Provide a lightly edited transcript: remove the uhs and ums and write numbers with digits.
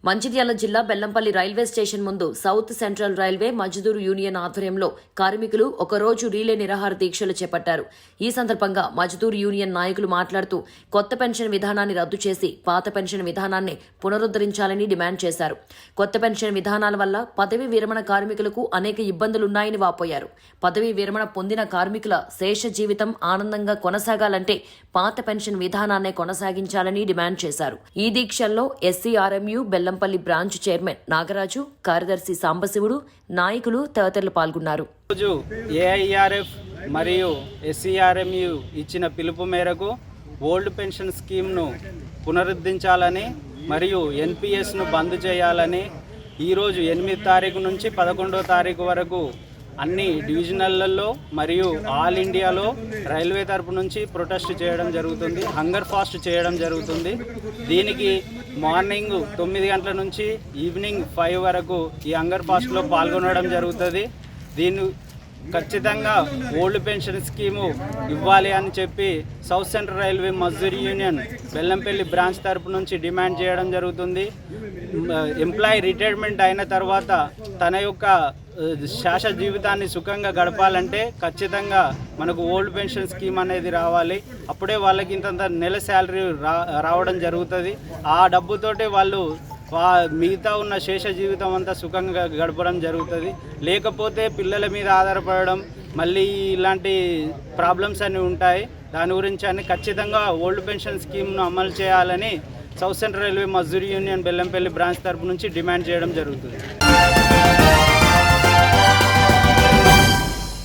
మంచిర్యాల జిల్లా Bellampalli railway station ముందు south central railway Mazdoor union ఆధ్వర్యంలో కార్మికులు ఒకరోజు రీలే నిరాహార దీక్షలు చేపట్టారు. ఈ సందర్భంగా మజ్దూర్ యూనియన్ నాయకులు మాట్లాడుతూ కొత్త పెన్షన్ విధానాన్ని రద్దు చేసి పాత పెన్షన్ విధానాన్ని పునరుద్ధరించాలని డిమాండ్ చేశారు. కొత్త పెన్షన్ విధానాల వల్ల పదవీ విరమణ కార్మికులకు అనేక ఇబ్బందులున్నాయని వాపోయారు. పదవీ విరమణ పొందిన కార్మికుల శేష జీవితం ఆనందంగా కొనసాగాలంటే పాత పెన్షన్ విధానాన్నే కొనసాగించాలని డిమాండ్ చేశారు. ఈ దీక్షల్లో ఎస్సీఆర్ఎంయు బెల్లంపల్లి బ్రాంచ్ చైర్మన్ నాగరాజు, కార్యదర్శి సాంబశివుడు, నాయకులు తదితరులు పాల్గొన్నారు. రోజు ఏఐఆర్ఎఫ్ మరియు ఎస్సీఆర్ఎంయు ఇచ్చిన పిలుపు మేరకు ఓల్డ్ పెన్షన్ స్కీమ్ను పునరుద్ధరించాలని మరియు ఎన్పిఎస్ను బంద్ చేయాలని ఈరోజు 8 తారీఖు నుంచి 11వ తారీఖు వరకు అన్ని డివిజనల్లో మరియు ఆల్ ఇండియాలో రైల్వే తరపు నుంచి ప్రొటెస్ట్ చేయడం జరుగుతుంది, హంగర్ ఫాస్ట్ చేయడం జరుగుతుంది. దీనికి మార్నింగ్ 9 గంటల నుంచి ఈవినింగ్ 5 వరకు ఈ హంగర్ ఫాస్ట్లో పాల్గొనడం జరుగుతుంది. దీన్ని ఖచ్చితంగా ఓల్డ్ పెన్షన్ స్కీము ఇవ్వాలి అని చెప్పి south central railway Mazdoor union Bellampalli branch తరపు నుంచి డిమాండ్ చేయడం జరుగుతుంది. ఎంప్లాయీ రిటైర్మెంట్ అయిన తర్వాత తన యొక్క శాశ్వత జీవితాన్ని సుఖంగా గడపాలంటే ఖచ్చితంగా మనకు ఓల్డ్ పెన్షన్ స్కీమ్ అనేది రావాలి. అప్పుడే వాళ్ళకి ఇంత నెల శాలరీ రావడం జరుగుతుంది. ఆ డబ్బుతోటే వాళ్ళు మిగతా ఉన్న శేష జీవితం అంతా సుఖంగా గడపడం జరుగుతుంది. లేకపోతే పిల్లల మీద ఆధారపడడం, మళ్ళీ ఇలాంటి ప్రాబ్లమ్స్ అన్నీ ఉంటాయి. దాని గురించి అన్ని ఖచ్చితంగా ఓల్డ్ పెన్షన్ స్కీమ్ను అమలు చేయాలని south central railway Mazdoor union Bellampalli branch తరపు నుంచి డిమాండ్ చేయడం జరుగుతుంది.